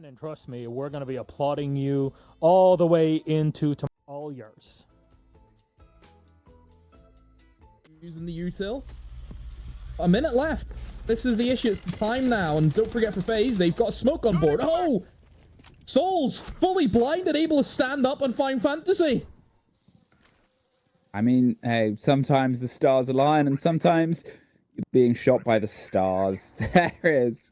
And trust me, we're going to be applauding you all the way into all yours. Using the util. A minute left. This is the issue. It's the time now. And don't forget for FaZe, they've got smoke on board. Oh! Souls fully blinded, able to stand up and find Fantasy. I mean, hey, sometimes the stars align and sometimes you're being shot by the stars. There is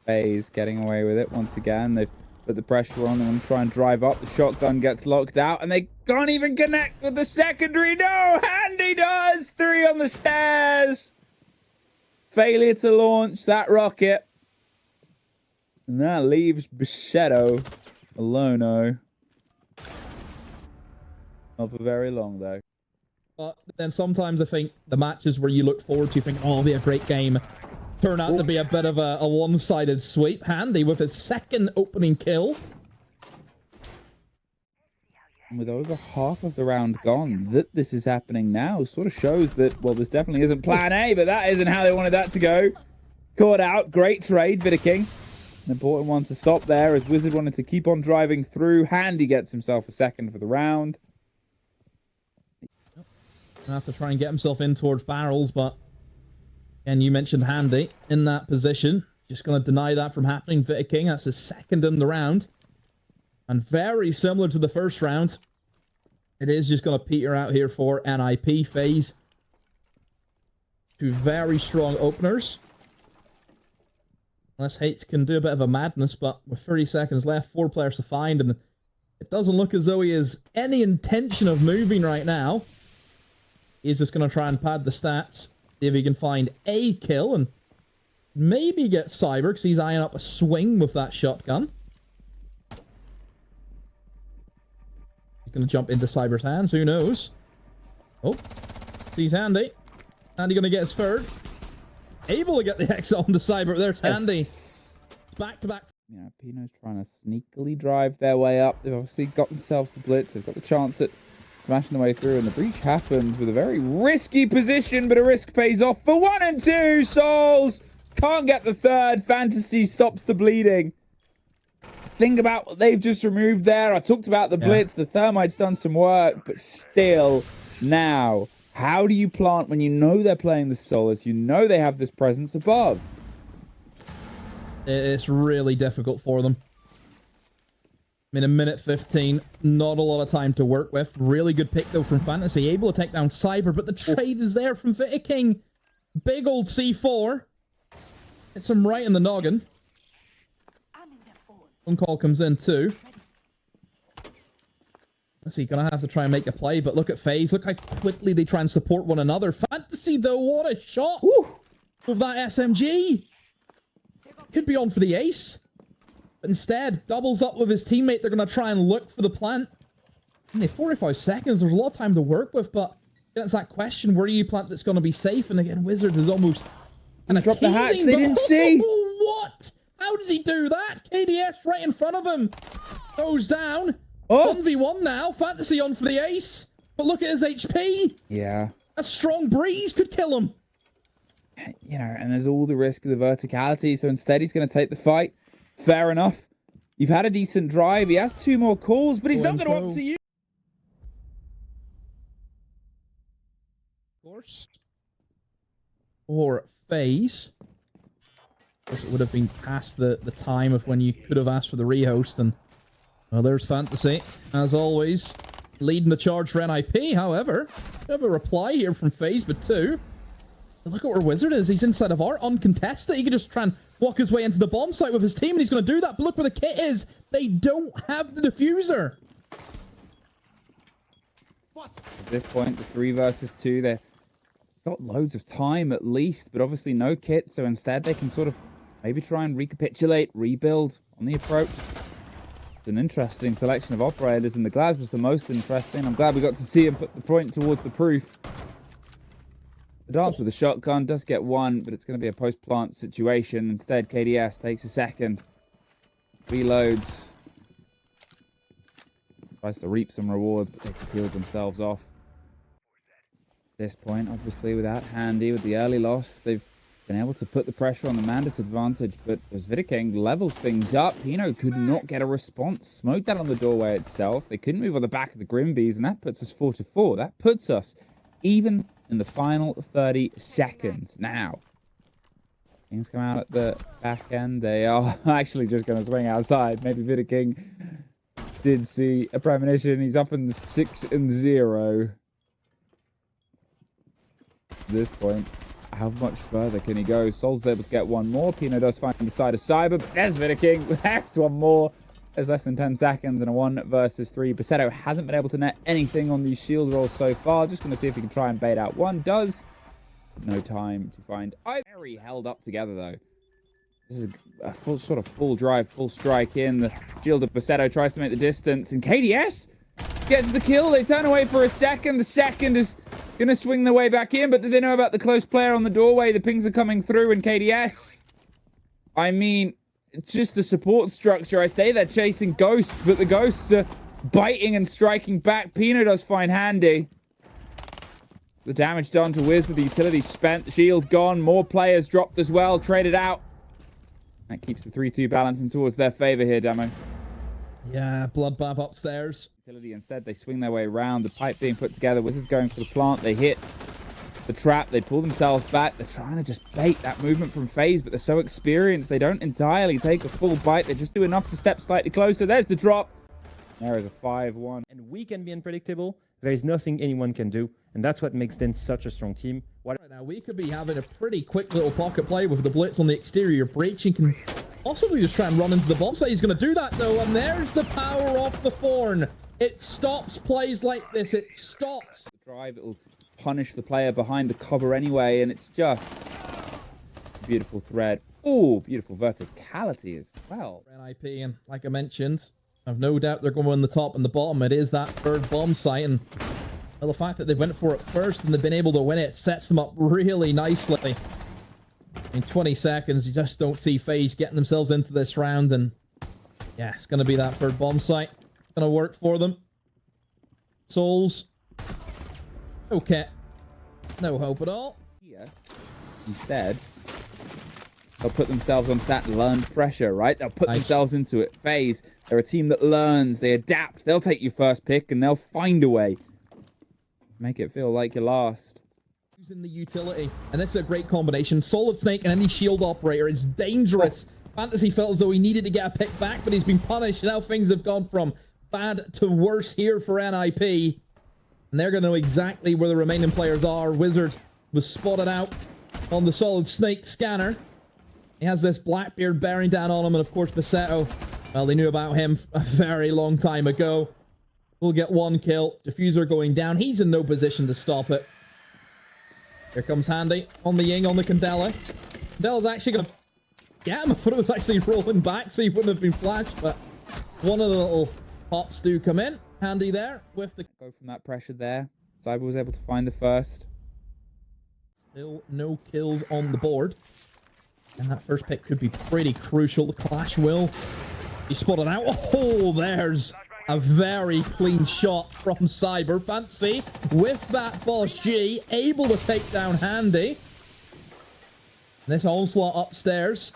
FaZe getting away with it once again. They've put the pressure on them and try and drive up. The shotgun gets locked out and they can't even connect with the secondary. No, Handy does. 3 on the stairs. Failure to launch that rocket. And that leaves Bishetto alone. Not for very long, though. But then sometimes I think the matches where you look forward to, think, oh, it'll be a great game, turn out to be a bit of a one-sided sweep. Handy with his second opening kill. With over half of the round gone, that this is happening now sort of shows that, well, this definitely isn't plan A, but that isn't how they wanted that to go. Caught out. Great trade, Vidaking. An important one to stop there as Wizard wanted to keep on driving through. Handy gets himself a second for the round. Gonna have to try and get himself in towards barrels, but again, you mentioned Handy in that position. Just going to deny that from happening. Vidaking, that's his second in the round. And very similar to the first round, it is just going to peter out here for NIP. FaZe. 2 very strong openers. Unless Hates can do a bit of a madness, but with 30 seconds left, 4 players to find, and it doesn't look as though he has any intention of moving right now. He's just going to try and pad the stats, see if he can find a kill, and maybe get Cyber, because he's eyeing up a swing with that shotgun. He's going to jump into Cyber's hands, who knows? Oh, sees Handy. Handy going to get his third. Able to get the X on the Cyber. There's Handy. Back to back. Yeah, Pino's trying to sneakily drive their way up. They've obviously got themselves the blitz. They've got the chance at smashing their way through, and the breach happens with a very risky position, but a risk pays off for 1 and 2. Souls can't get the third. Fantasy stops the bleeding. Think about what they've just removed there. I talked about the blitz. The Thermite's done some work, but still now, how do you plant when you know they're playing the Solus? You know they have this presence above. It's really difficult for them. I mean, a minute 15, not a lot of time to work with. Really good pick, though, from Fantasy. Able to take down Cyber, but the trade is there from Vidaking. Big old C4. Hits him right in the noggin. Phone call comes in, too. Let's see, gonna have to try and make a play, but look at FaZe. Look how quickly they try and support one another. Fantasy, though, what a shot! Woo! With that SMG. Could be on for the ace. But instead, doubles up with his teammate. They're going to try and look for the plant. Only 45 seconds. There's a lot of time to work with, but it's that question, where do you plant that's going to be safe? And again, Wizards is almost... And dropped the hacks they didn't see. What? How does he do that? KDS right in front of him. Goes down. 1v1 now. Fantasy on for the ace. But look at his HP. Yeah. A strong breeze could kill him. You know, and there's all the risk of the verticality. So instead, he's going to take the fight. Fair enough. You've had a decent drive. He has 2 more calls, but he's not going to opt to you. Of course. Or FaZe. Of course, it would have been past the time of when you could have asked for the rehost. And, well, there's Fantasy, as always. Leading the charge for NIP, however. We have a reply here from FaZe, but 2. Look at where Wizard is. He's inside of our uncontested. He can just try and walk his way into the bomb site with his team, and he's going to do that. But look where the kit is. They don't have the diffuser. At this point, the 3 versus 2, they've got loads of time at least, but obviously no kit. So instead, they can sort of maybe try and recapitulate, rebuild on the approach. It's an interesting selection of operators, and the Glaz was the most interesting. I'm glad we got to see him put the point towards the proof. The dance with the shotgun does get 1, but it's going to be a post-plant situation. Instead, KDS takes a second. Reloads. Tries to reap some rewards, but they've peeled themselves off. At this point, obviously, without Handy, with the early loss, they've been able to put the pressure on the man disadvantage, but as Vidiking levels things up, Pino could not get a response. Smoked that on the doorway itself. They couldn't move on the back of the Grimbees, and that puts us 4-4. That puts us even in the final 30 seconds. Now, things come out at the back end. They are actually just going to swing outside. Maybe Vidiking did see a premonition. He's up in the 6-0. At this point, how much further can he go? Sol's able to get one more. Pino does find the side of Cyber, but there's Vidiking. There's one more. There's less than 10 seconds and a 1 versus 3. Basetto hasn't been able to net anything on these shield rolls so far. Just going to see if he can try and bait out one. Does. No time to find. Very held up together, though. This is a full drive, full strike in. The shield of Basetto tries to make the distance, and KDS gets the kill. They turn away for a second. The second is going to swing their way back in, but do they know about the close player on the doorway? The pings are coming through, and KDS, I mean, just the support structure. I say they're chasing Ghosts, but the Ghosts are biting and striking back. Pino does find Handy. The damage done to Wizard, the utility spent, the shield gone, more players dropped as well, traded out. That keeps the 3-2 balancing towards their favor here, Demo. Yeah, bloodbath upstairs. Utility instead, they swing their way around, the pipe being put together, Wizards going for the plant, they hit the trap, they pull themselves back, they're trying to just bait that movement from FaZe, but they're so experienced, they don't entirely take a full bite, they just do enough to step slightly closer. There's the drop. There is a 5-1. And we can be unpredictable. There is nothing anyone can do. And that's what makes them such a strong team. Right now, we could be having a pretty quick little pocket play with the blitz on the exterior. Breaching can possibly just try and run into the bomb site. He's going to do that, though. And there's the power of the Thorn. It stops plays like this. It stops. The drive, it'll punish the player behind the cover anyway. And it's just a beautiful thread. Oh, beautiful verticality as well. NIP, and like I mentioned, I've no doubt they're going to win the top and the bottom. It is that third bomb site, and well, the fact that they went for it first and they've been able to win it sets them up really nicely. In 20 seconds, you just don't see FaZe getting themselves into this round, and yeah, it's going to be that third bomb site. Going to work for them. Souls. Okay. No hope at all. Here, instead, they'll put themselves onto that learned pressure, right? They'll put themselves into it. FaZe, they're a team that learns, they adapt, they'll take your first pick, and they'll find a way. Make it feel like you're last. Using the utility, and this is a great combination. Solid Snake and any shield operator is dangerous. Fantasy felt as though he needed to get a pick back, but he's been punished. Now things have gone from bad to worse here for NIP. And they're going to know exactly where the remaining players are. Wizard was spotted out on the Solid Snake scanner. He has this Blackbeard bearing down on him, and of course Basetto, well, they knew about him a very long time ago. We'll get one kill. Diffuser going down. He's in no position to stop it. Here comes Handy on the Ying, on the Candela. Candela's actually going to get him. I thought it was actually rolling back, so he wouldn't have been flashed, but one of the little pops do come in. Handy there with the... Go from that pressure there. Cyber was able to find the first. Still no kills on the board. And that first pick could be pretty crucial. The Clash will be spotted out. Oh, there's a very clean shot from Cyber. Fancy with that Boss G, able to take down Handy. This onslaught upstairs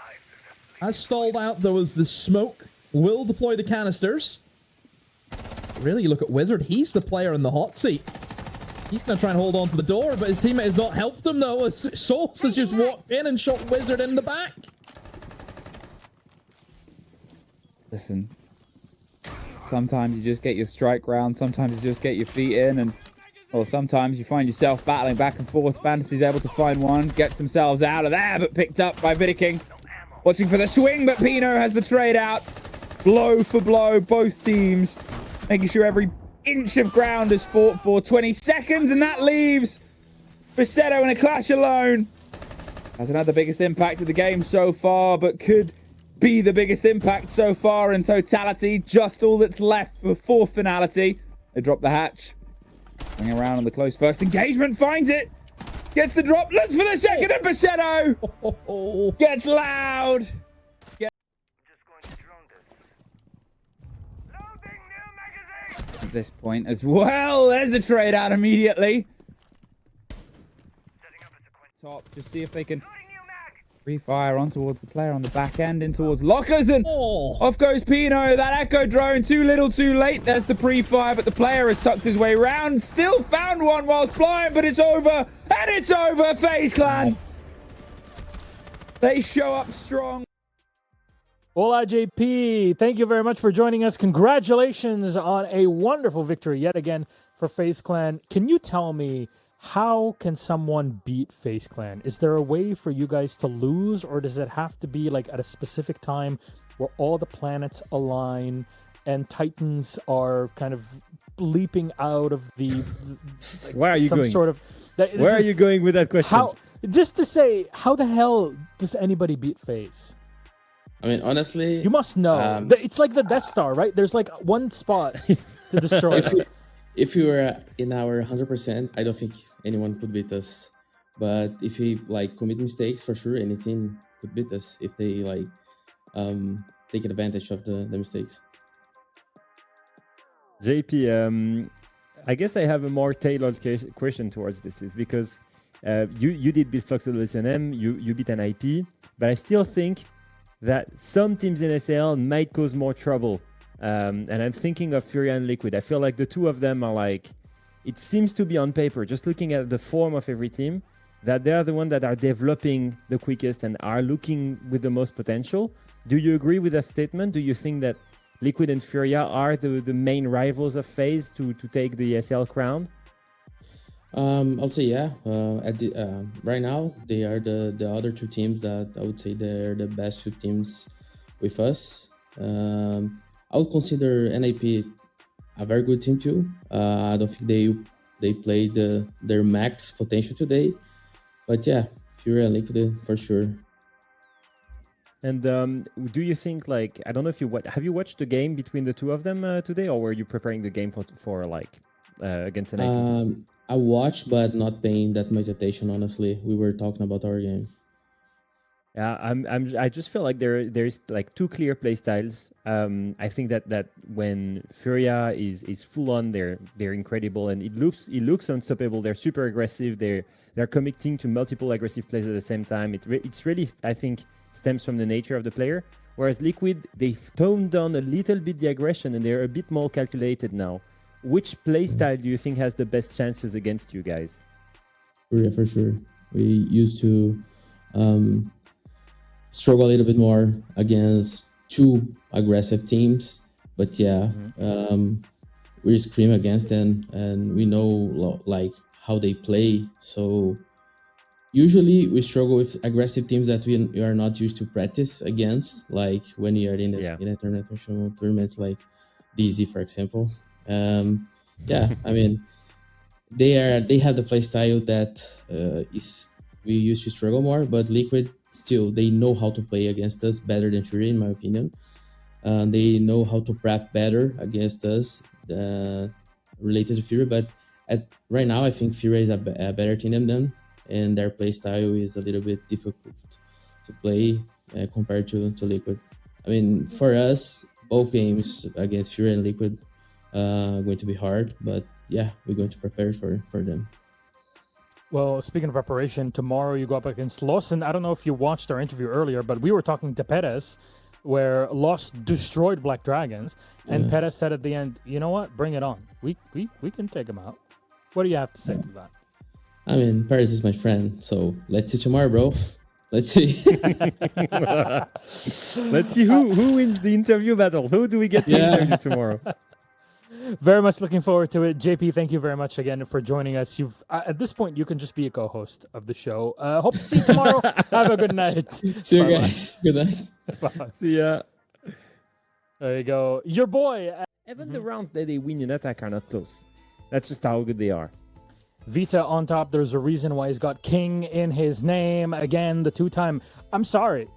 has stalled out, though, as the smoke will deploy the canisters. Really, you look at Wizard, he's the player in the hot seat. He's going to try and hold on to the door, but his teammate has not helped him, though. Sauce has just walked in and shot Wizard in the back. Listen, sometimes you just get your strike round, sometimes you just get your feet in, or sometimes you find yourself battling back and forth. Fantasy's able to find one, gets themselves out of there, but picked up by Vidiking. Watching for the swing, but Pino has the trade out. Blow for blow, both teams making sure every inch of ground is fought for. 20 seconds, and that leaves Basetto in a clash alone. Hasn't had the biggest impact of the game so far, but could be the biggest impact so far in totality. Just all that's left for finality. They drop the hatch. Going around on the close first engagement. Finds it. Gets the drop. Looks for the second, and Basetto gets loud. At this point as well. There's a trade out immediately. Top, just see if they can Free fire on towards the player on the back end, in towards lockers, and Oh. off goes Pino. That echo drone, too little, too late. There's the pre-fire, but the player has tucked his way round. Still found one whilst flying, but it's over, and it's over. FaZe Clan. They show up strong. Hola, JP. Thank you very much for joining us. Congratulations on a wonderful victory yet again for FaZe Clan. Can you tell me, how can someone beat FaZe Clan? Is there a way for you guys to lose, or does it have to be like at a specific time where all the planets align and Titans are kind of leaping out of the like Where are you some going? sort of Where are you going with that question? how just to say, how the hell does anybody beat FaZe? I mean, honestly, You must know. It's like the Death Star, right? There's like one spot to destroy. if we were in our 100%, I don't think anyone could beat us. But if we like commit mistakes, for sure, any team could beat us if they like take advantage of the mistakes. JP, I guess I have a more tailored question towards this, is because you did beat Fluxo W7M, you beat an IP, but I still think that some teams in SAL might cause more trouble. And I'm thinking of FURIA and Liquid. I feel like the two of them are like, it seems to be on paper, just looking at the form of every team, that they are the ones that are developing the quickest and are looking with the most potential. Do you agree with that statement? Do you think that Liquid and FURIA are the main rivals of FaZe to take the SL crown? I would say yeah. Right now, they are the other two teams that I would say they're the best two teams with us. I would consider NIP a very good team too. I don't think they played their max potential today, but yeah, FURIA and Liquid for sure. And do you think, like, I don't know if have you watched the game between the two of them today, or were you preparing the game for like against an IP? I watched, but not paying that much attention. Honestly, we were talking about our game. Yeah, I just feel like there's like two clear play styles. I think that when FURIA is full on, they're incredible, and it looks unstoppable. They're super aggressive. They're committing to multiple aggressive plays at the same time. It's really, I think, stems from the nature of the player. Whereas Liquid, they've toned down a little bit the aggression, and they're a bit more calculated now. Which play style do you think has the best chances against you guys? FURIA for sure. We used to struggle a little bit more against two aggressive teams, but yeah, we scream against them, and we know like how they play. So usually we struggle with aggressive teams that we are not used to practice against, like when you are in a international tournaments like DZ, for example. Yeah, I mean, they have the play style that we used to struggle more, but Liquid still, they know how to play against us better than FURIA, in my opinion. They know how to prep better against us related to FURIA, but right now I think FURIA is a better team than them, and their play style is a little bit difficult to play compared to Liquid. I mean, for us, both games against FURIA and Liquid are going to be hard, but yeah, we're going to prepare for them. Well, speaking of preparation, tomorrow you go up against Los, and I don't know if you watched our interview earlier, but we were talking to Perez, where Los destroyed Black Dragons, and Perez said at the end, "You know what? Bring it on. We can take them out." What do you have to say to that? I mean, Perez is my friend, so let's see tomorrow, bro. Let's see. Let's see who wins the interview battle. Who do we get to interview tomorrow? Very much looking forward to it. JP, thank you very much again for joining us. You've at this point, you can just be a co-host of the show. Hope to see you tomorrow. Have a good night. See you guys. Good night. Bye. See ya. There you go. Your boy. Even the rounds that they win in attack are not close. That's just how good they are. Vita on top. There's a reason why he's got King in his name. Again, the two-time. I'm sorry.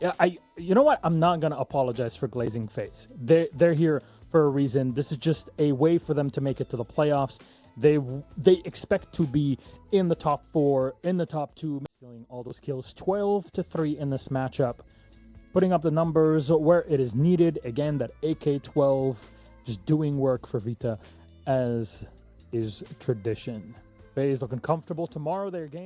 You know what? I'm not gonna apologize for glazing FaZe. They're here for a reason. This is just a way for them to make it to the playoffs. They expect to be in the top 4, in the top 2, stealing all those kills. 12-3 in this matchup, putting up the numbers where it is needed. Again, that AK-12 just doing work for Vita, as is tradition. FaZe looking comfortable tomorrow. Their game.